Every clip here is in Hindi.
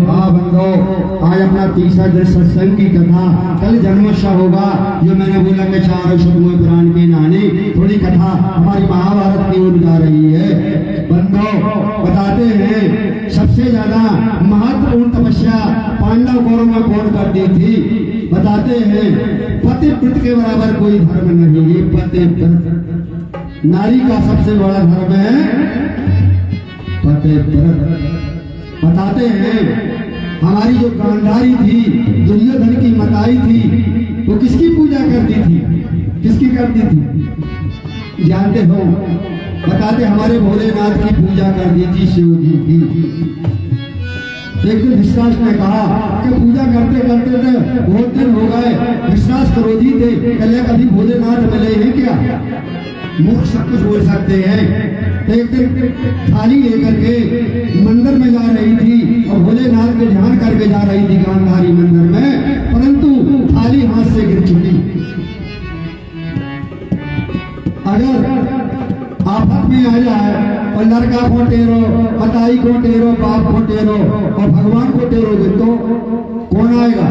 हाँ बंदो, आज अपना तीसरा दिन सत्संग की कथा, कल जन्मोत्सव होगा। जो मैंने बोला कि 4 अक्षर पुराण की नानी, थोड़ी कथा हमारी महाभारत की ओर जा रही है। बंदो बताते हैं सबसे ज्यादा महत्वपूर्ण तपस्या पांडव कौरव में कौन करती थी? बताते हैं पति व्रत के बराबर कोई धर्म नहीं है। पति व्रत नारी का सबसे बड़ा धर्म है पति व्रत। बताते हैं हमारी जो गांधारी थी, दुर्योधन की मताई थी, वो किसकी पूजा करती थी? किसकी करती थी जानते हो? बताते हमारे भोलेनाथ की पूजा करती थी, शिव जी की। एक दिन विश्वास ने कहा कि पूजा करते करते थे बहुत दिन हो गए, विश्वास क्रोधी थे, कल कभी भोलेनाथ मिले हैं क्या? मुख सब कुछ बोल सकते हैं। एक दिन थाली लेकर के मंदिर में जा रही थी और भोलेनाथ के ध्यान करके जा रही थी गांधारी मंदिर में, परंतु थाली हाथ से गिर चुकी। अगर आफत में आ जाए और लड़का को टेरो, पताई को टेरो, बाप को टेरो और भगवान को टेरोगे तो कौन आएगा?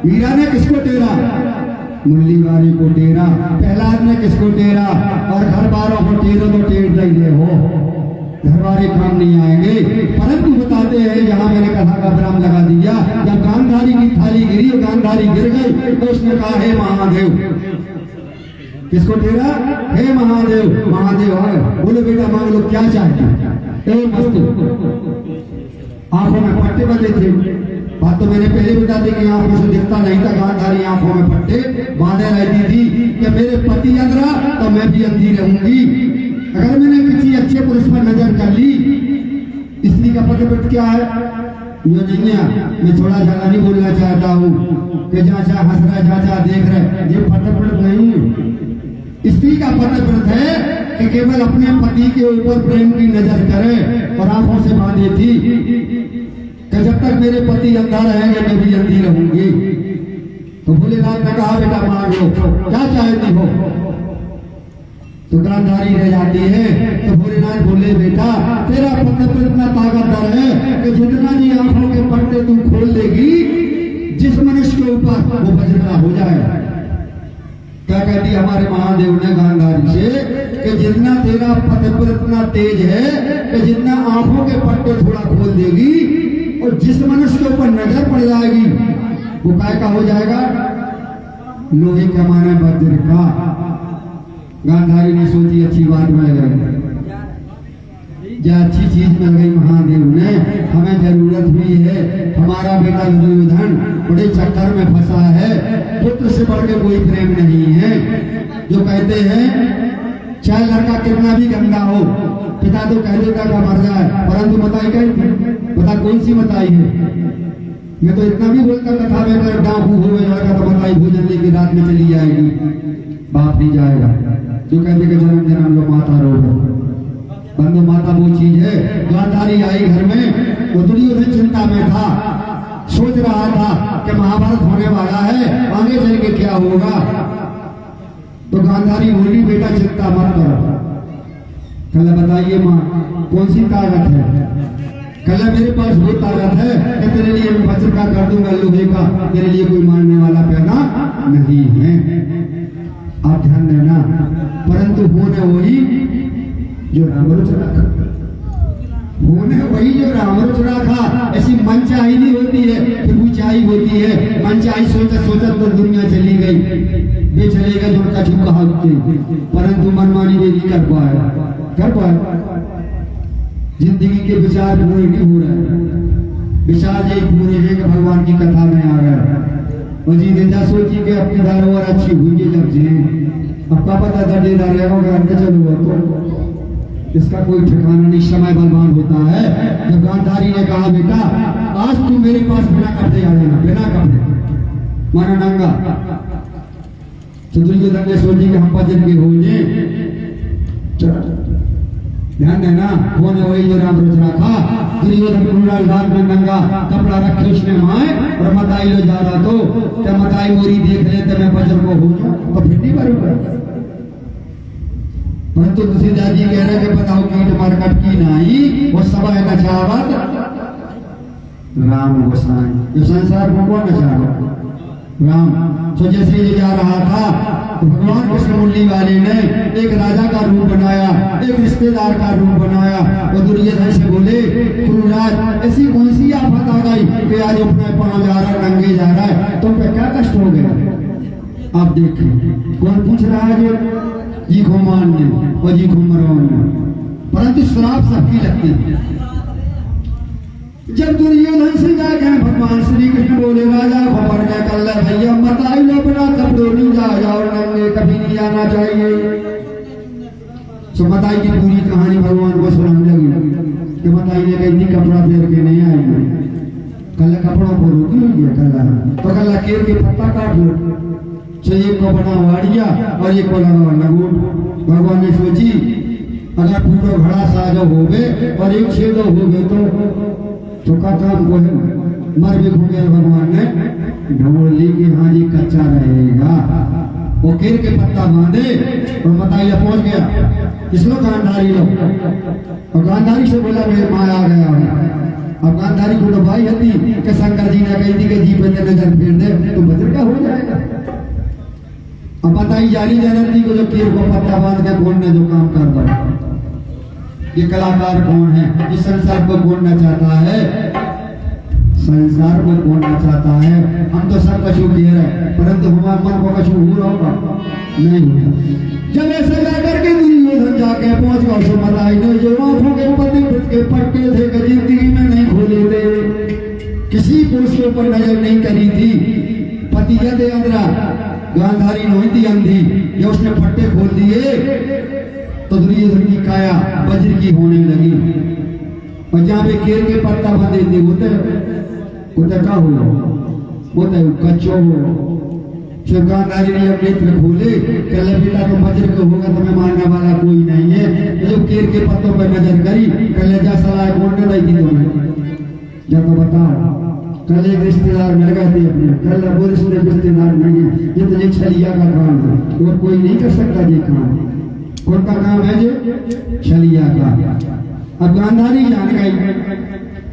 मीरा ने किसको टेरा? मुरली वाली को टेरा। प्रहलाद ने किसको टेरा? और घर वालों को टेरो तो टेर दे हो, घर वाले काम नहीं आएंगे। परंतु बताते हैं जहाँ मैंने कथा का विराम लगा दिया, जब गांधारी की थाली गिरी, गांधारी गिर गई तो उसने कहा हे महादेव। किसको टेरा? हे महादेव। महादेव आए, बोले बेटा मांग लो क्या चाहते? आंखों में पट्टे बंधे थे। बात तो मैंने पहले बता दी कि आंखों से दिखता नहीं था। गांधारी आंखों में पट्टे बांधे रहती थी कि मेरे पति अंधरा तो मैं भी अंधी रहूंगी। अगर मैंने किसी अच्छे पुरुष पर नजर कर ली, स्त्री का पतिव्रत क्या है? ये नहीं है, मैं थोड़ा ज्यादा नहीं बोलना चाहता हूँ कि चाचा हंस रहे, चाचा देख रहे, ये पतिव्रत नहीं है। स्त्री का पतिव्रत है कि केवल अपने पति के ऊपर प्रेम की नजर करे और आंखों से बांधे थी कि जब तक मेरे पति अंधा रहेंगे मैं भी अंधी रहूंगी। तो भोलेनाथ ने कहा बेटा मांग लो क्या चाहती हो? तो गांधारी रह जाती है। तो भोलेनाथ बोले बेटा तेरा पतिव्रत इतना ताकतवर है कि जितना भी आंखों के पट्टे तू खोल देगी, जिस मनुष्य के ऊपर वो वज्र का हो जाए। क्या कहती हमारे महादेव ने गांधारी से कि जितना तेरा पतिव्रत इतना तेज है कि जितना आंखों के पट्टे थोड़ा खोल देगी और जिस मनुष्य के ऊपर नजर पड़ जाएगी वो काय का हो जाएगा? लोहे का माने वज्र का। गांधारी ने सोची अच्छी बात मिल गई, जो अच्छी चीज मिल गई महादेव ने, हमें जरूरत हुई है। हमारा बेटा दुर्योधन बड़े चक्कर में फंसा है, पुत्र से बढ़ के कोई प्रेम नहीं है। जो कहते हैं चाहे लड़का कितना भी गंदा हो, पिता तो कह देता का मर जाए, परंतु बताई कहती बता कौन सी बताई है? मैं तो इतना भी बोलता कथा में अगर डाकू हो लड़का तो बताई भोजन लेके रात में चली जाएगी, बाप नहीं जाएगा। जो कहते कि जन्म जन्म लो माता रोग बंदो, माता वो चीज है। गांधारी आई घर में, वो दुर्योधन चिंता में था, सोच रहा था कि महाभारत होने वाला है, आगे चल के क्या होगा। तो गांधारी बोली बेटा चिंता मत करो। कल बताइए माँ कौन सी ताकत है? कल मेरे पास वो ताकत है कि तेरे लिए मैं वज्र का कर दूंगा, लोहे का, तेरे लिए कोई मारने वाला पैदा नहीं है। आप ध्यान देना। परंतु होने वही जो रामरुच रखा, होने वही जो रामरुच रखा। ऐसी मनचाही नहीं होती है, फिर ऊंचाई होती है। मनचाही सोचत सोचत तो दुनिया चली गई, ये चलेगा जो का झुका होते, परंतु मनमानी वे नहीं कर पाए। जिंदगी के विचार पूरे नहीं हो रहे। विचार यही पूरे हैं कि भगवान की कथा में आ गए और जी निंदा सोची के अपनी दारोवर अच्छी हुई जब जी अब का पता था डेरा रहेगा घर में चलो तो इसका कोई ठिकाना नहीं, समय बलवान होता है। जब गांधारी ने कहा बेटा आज तू मेरे पास बिना कपड़े आ जाना, बिना कपड़े माना नंगा। तो दुर्योधन ने सोची कि हम वज्र के होंगे। ध्यान देना, होने वही जो राम रुच रखा। दुर्योधन रात में नंगा कपड़ा रखे उसने माए और मताई लो जा रहा तो क्या मताई मोरी देख लेते मैं वज्र को हो तो फिर नहीं बरूंगा। परंतु तुलसीदास जी कह रहे कि बताओ कीट मरकट की नाही वो सब है नचावत राम गोसाई। ये संसार को कौन नचावत? राम। तो जैसे ये जा रहा था तो भगवान कृष्ण मुरली वाले ने एक राजा का रूप बनाया, एक रिश्तेदार का रूप बनाया। वो दुर्योधन से बोले, गुरुराज ऐसी कौन सी आफत आ गई कि आज अपने पांव जा रहा है, नंगे जा रहा है, तुम पे क्या कष्ट हो गया? आप देखें कौन पूछ रहा है? जी घुमान ने और जी घुमरान ने। परंतु श्राप सबकी लगती है। जब दुर्योधन से जाके भगवान श्री कृष्ण बोले, राजा भवन में कल भैया मत आई लो, बिना कपड़ों नहीं जा जाओ, नंगे कभी नहीं जाना चाहिए। सो बताई की पूरी कहानी भगवान को सुनाने लगी कि बताई ने कही थी कपड़ा फेर के नहीं आई, कल कपड़ों को रोकी हुई है, कल तो कल केर के पत्ता काट लो। सो एक को बना वाड़िया और एक को लगा लगोट। भगवान ने सोची अगर पूरा घड़ा साजो हो गए और एक छेदो हो गए तो का काम को है मर भी घूमे। भगवान ने ढोल ली कि हाँ जी कच्चा रहेगा। वो केर के पत्ता बांधे और बताइए पहुंच गया। इसलो गांधारी लो और गांधारी से बोला मेरे माँ आ गया है। अब गांधारी को तो भाई हती कि शंकर जी ने कही थी कि जी बच्चे नजर फेर दे तो बच्चे का हो जाएगा। अब बताइए जानी जानती को जो केर को पत्ता बांध के कौन ने जो काम कर दो। ये कलाकार कौन है? इस संसार को बोलना चाहता है, संसार को बोलना चाहता है। हम तो सब कछु कह रहे परंतु हमारे मन को कछु हो रहा नहीं होगा। जब ऐसे जाकर के दुर्योधन जाके पहुंच गए सो बताई नहीं जो आंखों के पति के पट्टे थे कि जिंदगी में नहीं खोले थे, किसी को उसके ऊपर नजर नहीं करी थी। पति यदि अंधरा गांधारी नहीं थी अंधी, ये उसने पट्टे खोल दिए तो दुर्योधन की काया वज्र की होने लगी। और जहाँ पे केर के पत्ता बंधे थे उते का हुआ उते कच्चो हो। जब गांधारी ने अपने नेत्र खोले कल बेटा तो वज्र के होगा तुम्हें मारने वाला कोई नहीं है। जब केर के पत्तों पर नजर करी कल जा सलाह कौन ने दी थी तुम्हें? जब तो बताओ कल एक रिश्तेदार मिल गए थे अपने, कल बोले सुने रिश्तेदार नहीं है, ये तो ये छलिया का काम है और कोई नहीं कर सकता ये काम। कौन का काम है ये? छलिया का। अब गांधारी जान गई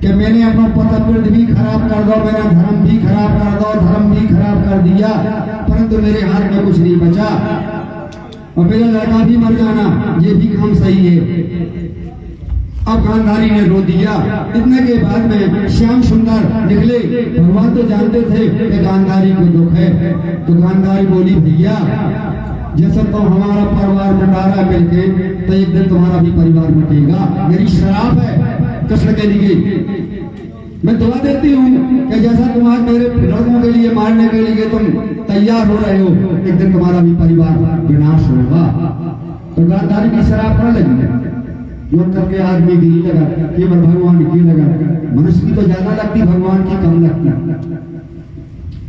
कि मैंने अपना पतवृत्त भी खराब कर दो, मेरा धर्म भी खराब कर दो, धर्म भी खराब कर दिया, परंतु मेरे हाथ में कुछ नहीं बचा और मेरा लड़का भी मर जाना, ये भी काम सही है। अब गांधारी ने रो दिया। इतने के बाद में श्याम सुंदर निकले। भगवान तो जानते थे कि गांधारी को दुख है, तो गांधारी बोली भैया जैसा तो हमारा परिवार मिटा रहा मिलके तो एक दिन तुम्हारा भी परिवार मिटेगा। मेरी श्राप है कृष्ण के लिए, मैं दुआ देती हूँ कि जैसा तुम्हारे मेरे लड़कों के लिए मारने के लिए तुम तैयार हो रहे हो, एक दिन तुम्हारा भी परिवार विनाश होगा। तो गांधारी की श्राप न लगी, योग करके आदमी गिरी लगा केवल भगवान की लगा। मनुष्य की तो ज्यादा लगती, भगवान की कम लगती।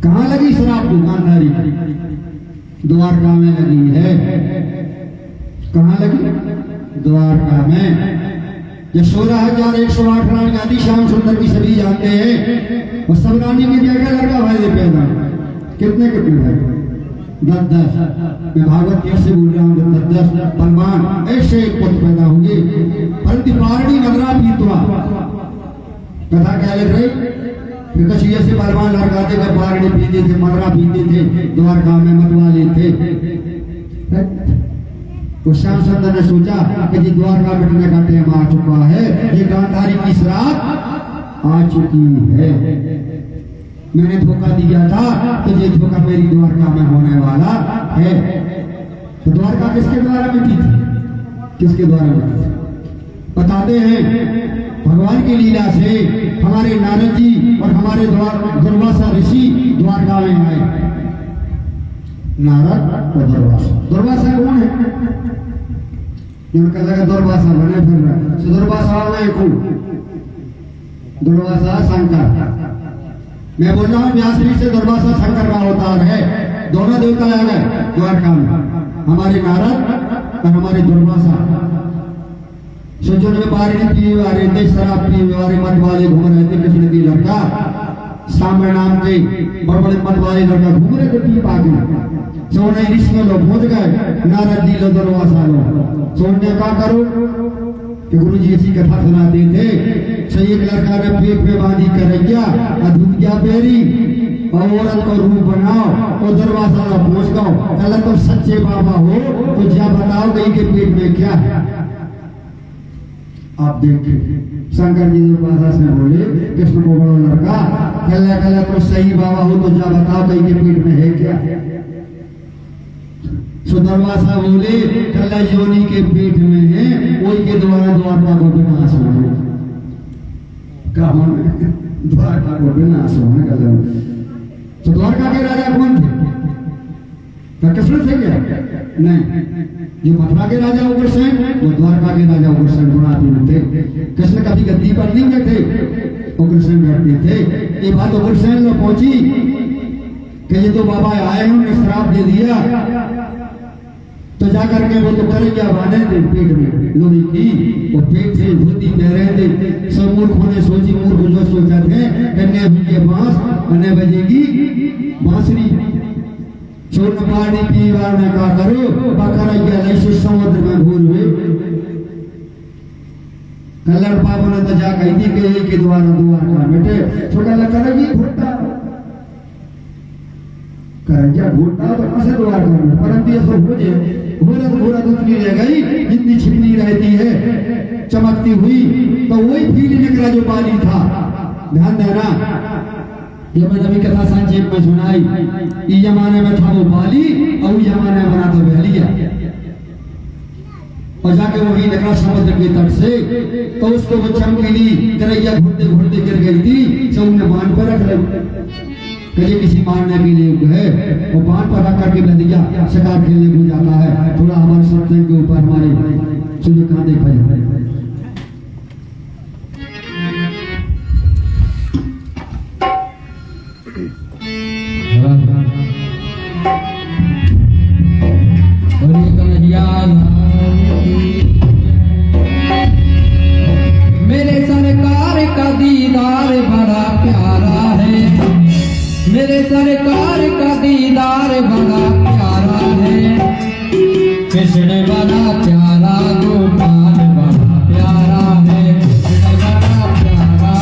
कहाँ लगी श्राप? गांधारी द्वारका में लगी है। कहाँ लगी? द्वारका में। ये 16,108 रानी आदि श्याम सुंदर की सभी जानते हैं। और सब रानी की जगह लड़का भाई पैदा कितने भाई? 10-10। मैं भागवत गीत से बोल रहा हूँ 10-10 बलवान ऐसे एक पुत्र पैदा होंगे। परंतु पारणी नगरा पीतवा कथा क्या लग रही? कछुए से बलवान लड़का थे, पारणी पीते थे, मदरा पीते थे, द्वारका में मतवाले थे। तो श्याम सुंदर ने सोचा कि जी द्वारका मिटने का टाइम आ चुका है, ये गांधारी की श्राप आ चुकी है। मैंने धोखा दिया था तो ये धोखा मेरी द्वारका में होने वाला है। तो द्वारका किसके द्वारा मिटी थी? किसके द्वारा मिटी थी? बताते हैं भगवान की लीला से हमारे नारद जी और हमारे दुर्वासा ऋषि द्वारका में आए। नारद और दुर्वासा। दुर्वासा कौन है? जिनका लगा दुर्वासा बने फिर रहा। दुर्वासा में दुर्वासा शंकर। मैं बोल रहा हूँ व्यास ऋषि से दुर्वासा शंकर का अवतार है। दोनों देवता आ गए द्वारका में, हमारे नारद और हमारे दुर्वासा। सोचो में पारणी पिए वाले थे, शराब पिए वाले मत वाले घूम रहे थे। कृष्ण की लड़का सांबर नाम के बड़े बड़े मत वाले लड़का घूम रहे थे पी पाके। सोने रिश्ते लो पहुंच गए नारद जी लो दरवाजा लो सोने का करो कि गुरु जी ऐसी कथा सुनाते थे सही एक लड़का ने पेट में बांधी करैया अधूरिया बेरी और औरत को रूप बनाओ और दरवाजा लो पहुंच गओ कल तो सच्चे बाबा हो तो जा बताओ गई के पेट में क्या है। आप देखिए शंकर जी भाषा में बोले कृष्ण को बड़ा लड़का कल कल तो सही बाबा हो तो जा बताओ गई के पेट में है क्या। सुदरवासा बोले कल योनि के पेट में है वही के द्वारा द्वारका को विनाश हो द्वारका को विनाश हो कल। तो द्वारका के राजा कौन थे? क्या कृष्ण थे क्या? नहीं, जो मथुरा के राजा उग्रसेन वो द्वारका के राजा उग्रसेन गुणातीत थे। कृष्ण कभी गद्दी पर नहीं बैठे उग्रसेन बैठते थे। ये बात उग्रसेन लोग पहुंची कि ये तो बाबा आए हैं उन्हें श्राप दे दिया तो जाकर के वो तो करैया बांधे थे पेट में लोही की वो पेट से धोती पहरे थे। सब मूर्खों ने सोची मूर्ख जो सोचा थे कन्या भी बांस अन्य बजेगी बांसुरी छोड़ पानी पीवार ने कहा करो बकरैया ऐसे समुद्र में भूल हुए कलर पाप ने तो जा कही थी कि के द्वारा द्वारका बेटे छोटा करैया घोटा करैया घोटा तो कैसे द्वारका में परंतु ये सब हो जाए घोरा उतनी रह गई जितनी छिपनी रहती है चमकती हुई तो वही फील निकला जो बाली था। ध्यान देना ये मैं जब कथा संक्षेप में सुनाई इस जमाने में था वो बाली और उस जमाने में बना तो बहलिया और जाके वही निकला समुद्र के तट से तो उसको वो चमकीली करैया घूमते घूमते गिर गई थी। सब ने बांध पर रख ली कहीं किसी मारने के लिए है वो बांध पर रख करके नदिया शिकार खेलने को जाता है। थोड़ा हमारे सत्संग के ऊपर हमारे सूर्यकांत देखा जाए मेरे सरकार का दीदार बड़ा प्यारा है। मेरे सरकार का दीदार बड़ा प्यारा है। कृष्ण बड़ा प्यारा गोपाल बड़ा प्यारा है। कृष्ण बड़ा प्यारा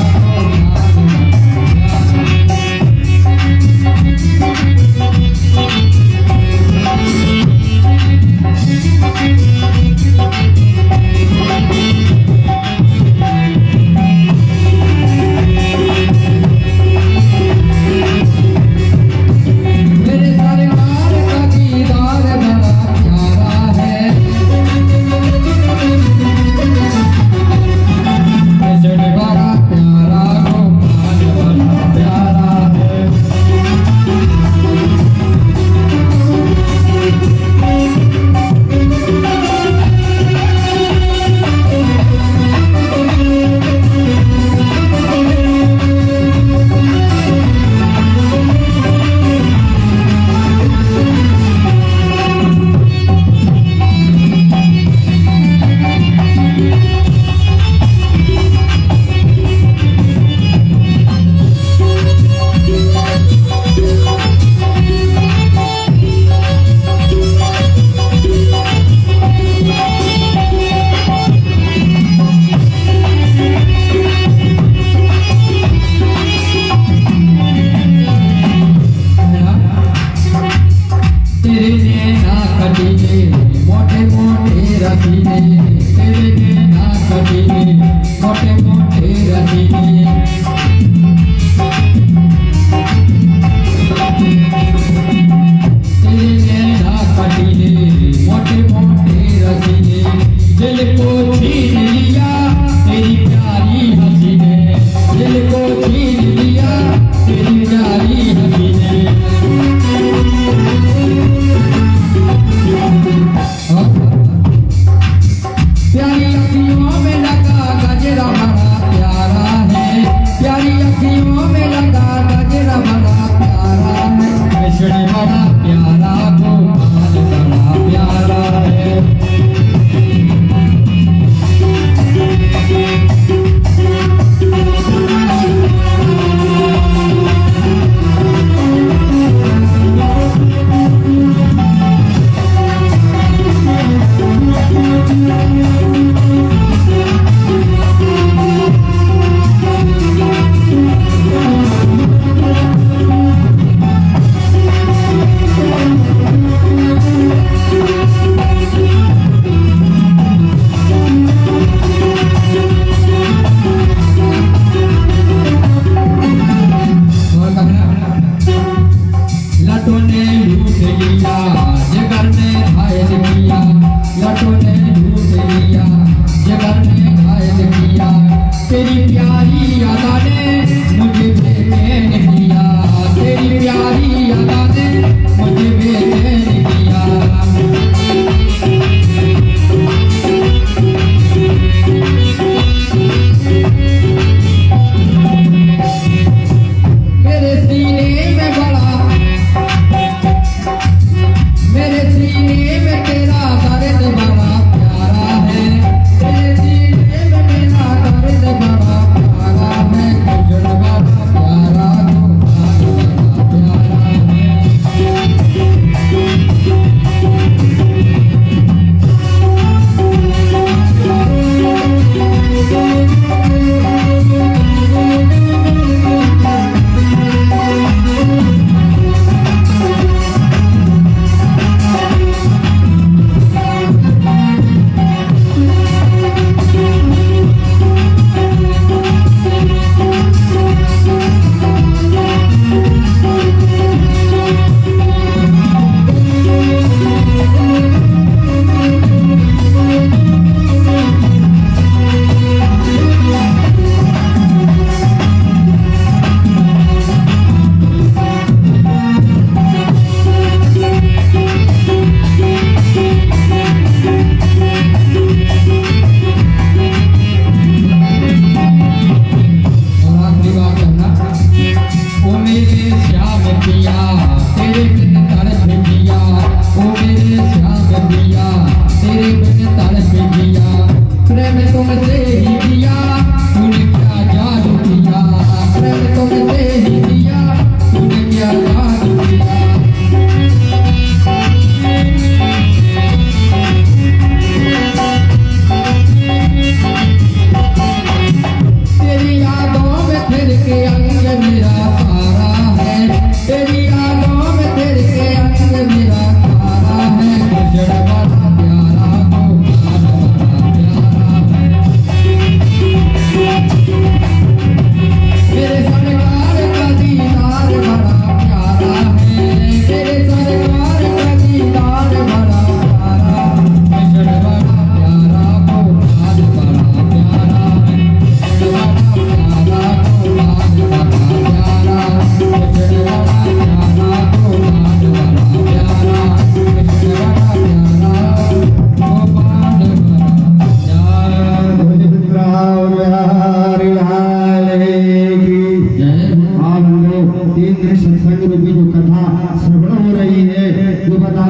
प्यारी अखियों में लगा गजरा बड़ा प्यारा है।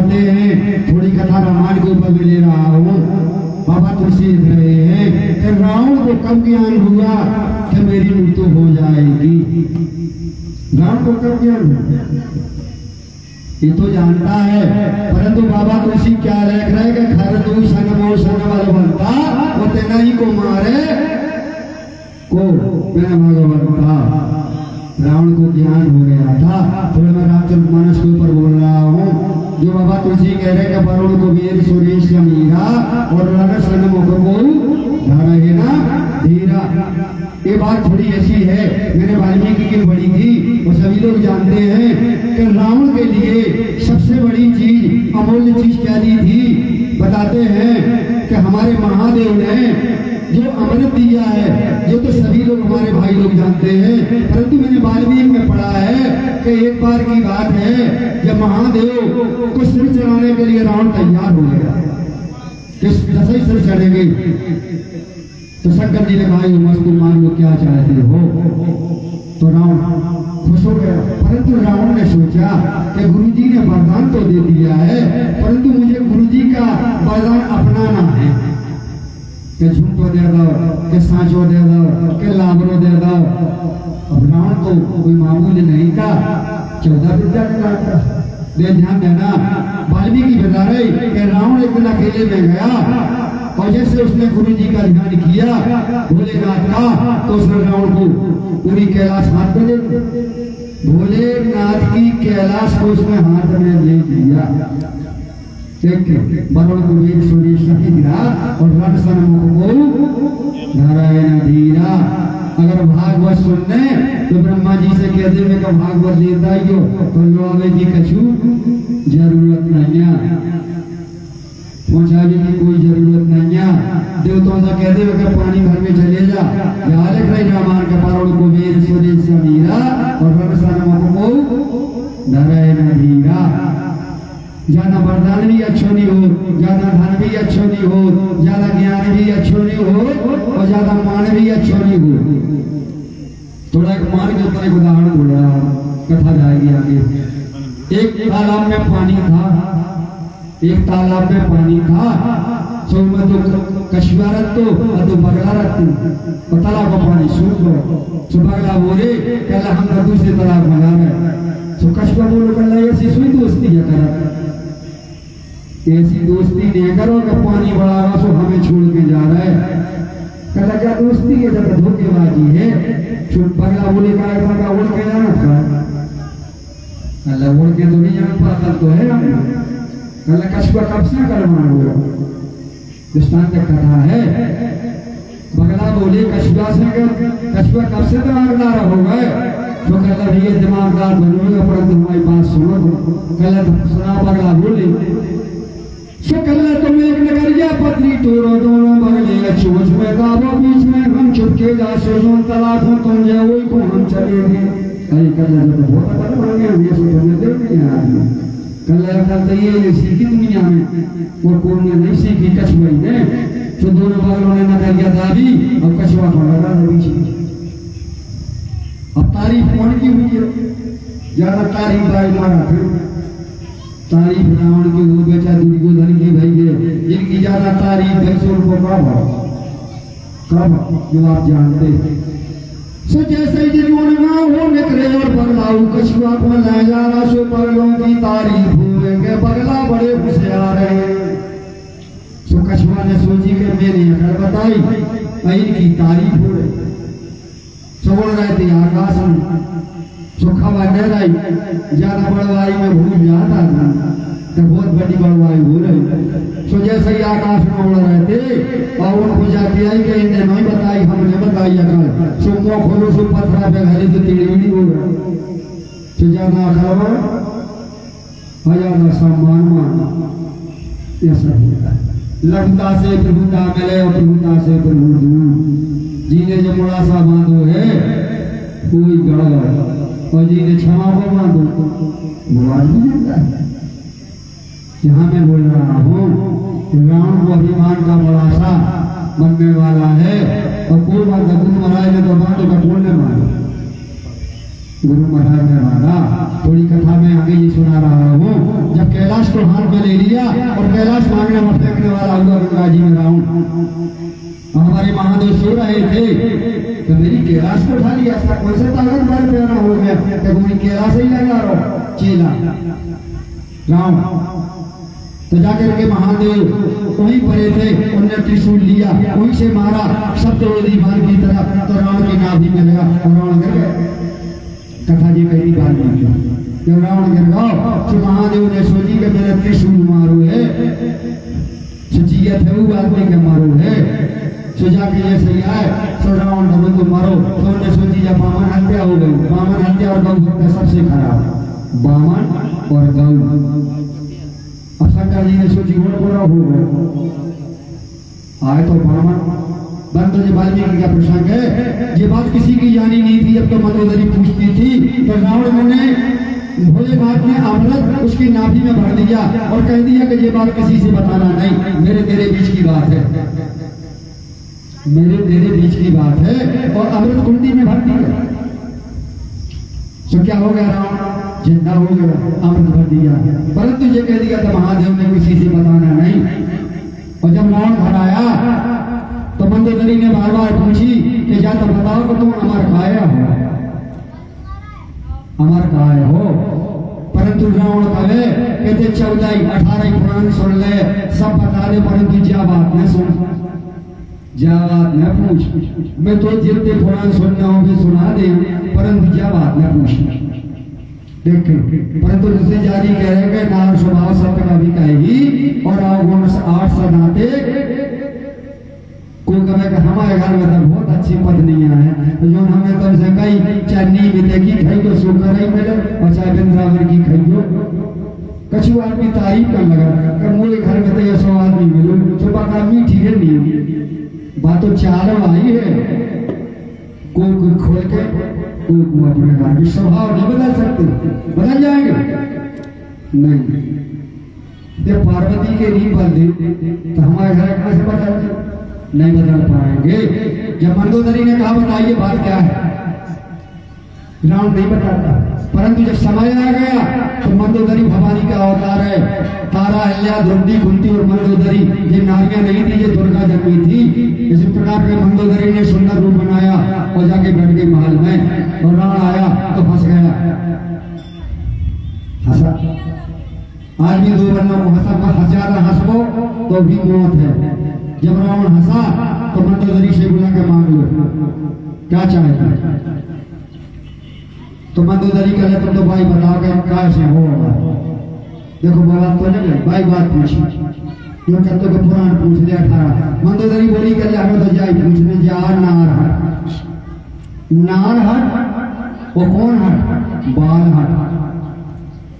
बातें हैं, थोड़ी कथा रामायण के ऊपर भी ले रहा हूँ। बाबा तुलसी लिख रहे हैं कि रावण को कब ज्ञान हुआ कि मेरी मृत्यु हो जाएगी। रावण को कब ज्ञान हुआ ये तो जानता है, परंतु बाबा तुलसी क्या लिख रहे कि खर तू संग मोर संग वाला बनता वो तेना ही को मारे को मैं भगवंता। रावण को ज्ञान हो गया था। तो मैं रामचंद्र मानस के ऊपर बोल रहा हूँ जो बाबा तुलसी कह रहे कि वरुण को वीर सुरेश मीरा और रण सन मुख को धरे ना धीरा। ये बात थोड़ी ऐसी है, मैंने वाल्मीकि की पढ़ी थी और सभी लोग जानते हैं कि रावण के लिए सबसे बड़ी चीज अमूल्य चीज क्या दी थी। बताते हैं कि हमारे महादेव ने जो अमृत दिया है ये तो सभी लोग हमारे भाई लोग जानते हैं, परंतु मैंने वाल्मीकि में पढ़ा है कि एक बार की बात है जब महादेव को सिर चढ़ाने के लिए रावण तैयार हो गया कि दसई सिर चढ़ेंगे तो शंकर जी ने कहा मस्त मान लो क्या चाहते हो। तो रावण खुश हो गया, परंतु रावण ने सोचा कि गुरु जी ने वरदान तो दे दिया है परंतु मुझे गुरु जी का वरदान अपनाना है कि झूठो दे दो कि सांचो दे दो कि लाबरो दे दो। अब रावण तो कोई मामूली नहीं था, 14 विद्या का दे ध्यान देना। वाल्मीकि बता रहे कि रावण एक दिन अकेले में गया और जैसे उसने गुरु जी का ध्यान किया भोलेनाथ का तो उसने रावण को पूरी कैलाश हाथ में ले भोलेनाथ की कैलाश को उसने हाथ में ले लिया। वरुण को वीर सूर्य सखी गिरा और रण सन मुख को नारायण धीरा। अगर भागवत सुनने तो ब्रह्मा जी से कहते हैं कि भागवत लेता ही हो तो लोगे जी कछु जरूरत नहीं है, पहुंचाने की कोई जरूरत नहीं है। देवताओं से कहते हुए कि पानी भर में चले जा यहाँ लिख रहे रामायण के वरुण को वीर सूर्य से मीरा और रण सन मुख को नारायण धीरा। ज्यादा वरदान भी अच्छो नहीं हो, ज्यादा धन भी अच्छो नहीं हो, ज्यादा ज्ञान भी अच्छो नहीं हो और ज्यादा मान भी अच्छो नहीं हो। थोड़ा एक मान के ऊपर एक उदाहरण बोल रहा हूँ, कथा जाएगी आगे। एक तालाब में पानी था, एक तालाब में पानी था, सो में तो कछुआ रखतो और तो बगला रखती और तालाब का पानी सूख गो। सो बगला बोले कहला हम दूसरे तालाब में जा रहे। सो कछुआ बोलो कहला ऐसी सुई दोस्ती है कर ऐसी दोस्ती नहीं करो कि पानी बढ़ा रहा सो हमें छोड़ के जा रहा है। कहला क्या दोस्ती है जब धोखेबाजी है। बगला बोले का उड़ के जाना था। कहला उड़ के तो नहीं जाना पाता तो है कहला कछुआ कब से करवाना होगा। दृष्टांत कथा है। बगला बोले कछुआ कब से दिमागदार हो गए। तो कहला ये दिमागदार बनोगे परंतु हमारी बात सुनो। कहला सुना बगला बोले कहला तुम एक नगरिया पत्नी तोरो दोनों बगले चोच में गावो बीच में हम चुपके जा सोचो तलाक हो तुम जाओ वही को हम चलेंगे। अरे कहला तो बहुत अच्छा मांगे हम ये सोचने दे नहीं आदमी। कहला कहता ये सीखी दुनिया में वो कौन ने नहीं सीखी कछुआ ने। तो दोनों बगलों ने नगरिया दाबी और कछुआ को लगा बीच में। अब तारीफ कौन की हुई है, ज्यादा तारीफ भाई मारा फिर तारीफ रावण की हो बेचा दुर्योधन की भाई है। इनकी ज्यादा तारीफ भैंसों को कब जो आप जानते सो जैसे जिन्होंने हो निकले और बगलाऊ कछुआ को ले जा रहा सो बगलों की तारीफ होंगे। बगला बड़े होशियार है। सो कछुआ ने सोची कि मैंने अगर बताई इनकी तारीफ हो रही सो बोल रहे थे आकाश में सुखा बहराई ज्यादा बड़वाई में भूल जाता था तो बहुत बड़ी बड़वाई हो रही। सो जैसे ही आकाश में उड़ रहे थे और उनको जाके आई कि इन्हें नहीं बताई हमने बताई अगर सो मुँह खोलो सो पत्थरा पे घरे से टिड़ी हो गया। तो ज्यादा खबर ज्यादा सम्मान मान ऐसा होता है। लघुता से प्रभुता मिले और प्रभुता से प्रभु दूर। जीने जो बड़ा सा बांधो है कोई गड़बड़ और जी ने क्षमा को बांधो वो आदमी मिलता है। यहाँ मैं बोल रहा हूँ रावण को अभिमान का बड़ा सा बनने वाला है और कोई बात महाराज ने तो बांधो का बोलने वाला गुरु महाराज ने मांगा। थोड़ी कथा में आगे ये सुना रहा हूँ। जब कैलाश को हाथ में ले लिया और कैलाश मांगने में फेंकने वाला हुआ गंगा जी में राउंड, हमारे महादेव सो रहे थे तो मेरी कैलाश को उठा लिया। ऐसा कौन सा ताकत बार प्यारा हो गया कि मेरी कैलाश ही लगा रहो चेला राम। तो जाकर के महादेव वहीं पड़े थे, उन्होंने त्रिशूल लिया, वहीं से मारा सप्तवेदी बाण की तरह, तो रावण की नाभि में लगा और रावण गिर गया। कथा जी कही बात नहीं, जब रावण गिर गया तो महादेव ने सोची कि मेरे त्रिशूल मारो है, सोचिए थे वो आदमी के मारो है, सोचा कि ये सही है, तो रावण धर्म को मारो। तो उन्होंने सोची जब बामन हत्या हो गई, बामन हत्या और गौ हत्या सबसे खराब, बामन और गौ। अब शंकर जी ने सोची बुरा हो गया, आए तो बामन बंद जो वाल्मीकि का प्रसंग है, ये बात किसी की जानी नहीं थी। अब तो मंदोदरी पूछती थी तो रावण ने भोलेनाथ ने अमृत उसकी नाभि में भर दिया और कह दिया कि ये बात किसी से बताना नहीं, मेरे तेरे बीच की बात है, मेरे तेरे बीच की बात है, और अमृत कुंडी में भर दिया। तो क्या हो गया, रावण जिंदा हो गया, अमृत भर दिया। परंतु ये कह दिया तो महादेव ने किसी से बताना नहीं। और जब रावण घर आया तो मंदोदरी ने बार बार पूछी कि जा तो बताओ कि तुम अमर काया हो, अमर काय हो। परंतु रावण कहे कहते 14-18 पुराण सुन ले, सब बता दे, परंतु जा बात न सुन, जा बात न पूछ। मैं तो जितने पुराण सुनना हो भी सुना दे, परंतु जा बात न पूछ। देख परंतु दूसरी जारी कह रहे कि नार स्वभाव सत्य कभी कहेगी और अवगुण 8 सदाते। कोई कहे कि हमारे घर में तो बहुत अच्छी पत्नियां हैं, तो जो हमें तो से कई चन्नी मिले की खाई तो सुकर ही मिले और चाहे बिंद्रावर की खाइयो। कछु आदमी तारीफ कर लगा कि मोरे घर में तो ये 100 आदमी मिलो, तो बात मीठी है नहीं, बात तो चारों आई है। कोई खोल के कोई अपने घर की स्वभाव नहीं बदल सकते, बदल जाएंगे नहीं। जब पार्वती के नहीं बदले तो हमारे घर कैसे बदल, नहीं बदल पाएंगे। जब मंदोदरी ने कहा बताइए बात क्या है, रावण नहीं बताता। परंतु जब समय आ गया तो मंदोदरी भवानी का अवतार है। तारा, अहिल्या, द्रौपदी, कुंती और मंदोदरी ये नारियां नहीं थी, ये दुर्गा जन्मी थी। इस प्रकार के मंदोदरी ने सुंदर रूप बनाया और जाके बैठ गई महल में, और रावण आया तो फंस गया, हंसा। आज भी 2 बन्नों को हंसा हंसबो तो भी मौत है। जब रावण हंसा तो मंदोदरी से बुला के मांग लो क्या चाहता। तो मंदोदरी कहले तुम तो भाई बताओ कि कैसे हो। देखो बात तो नहीं भाई, बात पूछी क्यों कहते को पुराण पूछ लिया 18। मंदोदरी बोली कि हमें तो जाए पूछने जा नार हट, नार हट वो कौन हट, बाल हट।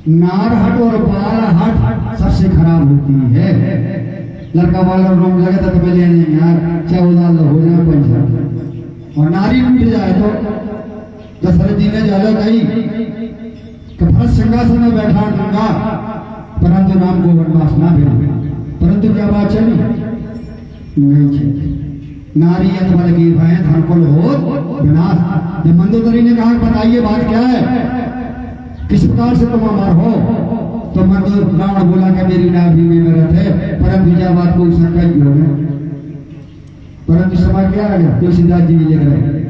नार हट और बाल हट सबसे खराब होती है। लड़का वाला रोम लगे तो पहले नहीं यार, चाहे उदाल हो जाए पंच, और नारी उठ जाए तो दशरथ जी ने ज्यादा कही कि भरत सिंहासन में बैठा दूंगा, परंतु राम को वनवास ना भेजा। परंतु क्या बात चली नहीं चली। नारी बल की भय धनकुल हो विनाश। जब मंदोदरी ने कहा बताइए बात क्या है, किस प्रकार से तुम अमर हो, तो रावण बोला कि मेरी नाभि में मरत है, परंतु क्या बात को शंका ही हो गया। परंतु समय क्या आ गया, तुलसीदास जी लिख रहे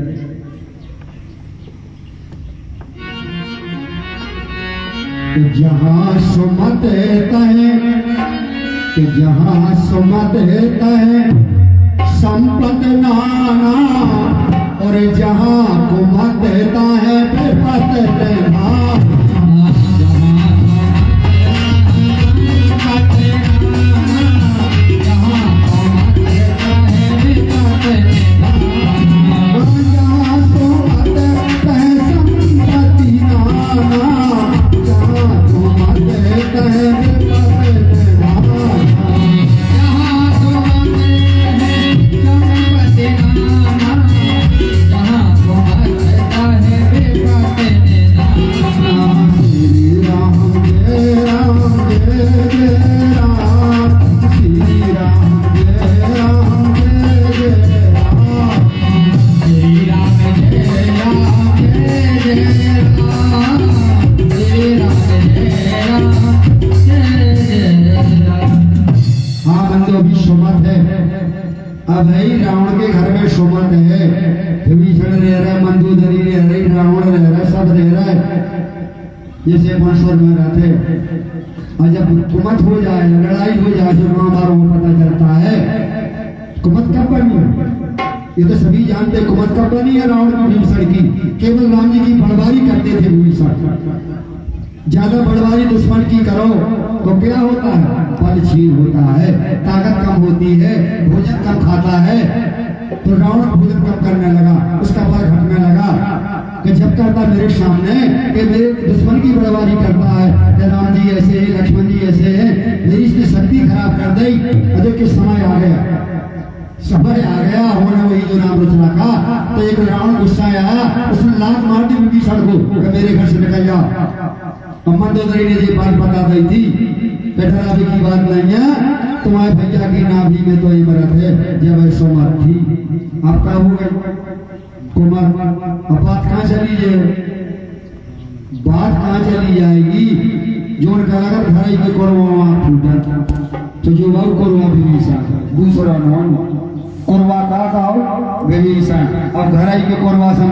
जहां सुमत तहे, जहां सुमत तहे संपत नाना, और जहां कुमत तहे विपत लेना। जहाँ अब भाई रावण के घर में सुमत है, विभीषण रह रहा है, मंदोदरी रह रही, रावण रह रहा है, सब रह रहा है जैसे वंशवर में रहते। और जब कुमत हो जाए, लड़ाई हो जाए, तो महाभारत में पता चलता है कुमत कब बनी। ये तो सभी जानते कुमत कब बनी है रावण की विभीषण की। केवल राम जी की बड़बारी करते थे विभीषण। ज्यादा बड़बारी दुश्मन की करो तो क्या होता है, बल छीन होता है, ताकत कम होती है, भोजन कम खाता है। तो रावण भोजन कम करने लगा, उसका बल घटने लगा कि जब करता मेरे सामने कि मेरे दुश्मन की बड़बारी करता है कि राम जी ऐसे है, लक्ष्मण जी ऐसे है, मेरी इसने शक्ति खराब कर दी। अजय के समय आ गया, समय आ गया होने वही जो नाम रचना का। तो एक रावण गुस्सा आया, उसने लात मार दी विभीषण को कि मेरे घर से निकल जा। मंदोदरी ने ये बात बता दी थी, डरावे की बात नहीं है, तुम्हारे भैया की नाभि में तो इमरत है जब ऐसो मत थी। आप क्या हो गए कुमार, अब बात कहाँ चली जाए, बात कहाँ चली जाएगी। जो उनका लगा धराई के कोरवा फूटा, तो जो वो कोरवा विभीषण दूसरा नाम कोरवा का विभीषण। अब धराई के कोरवा से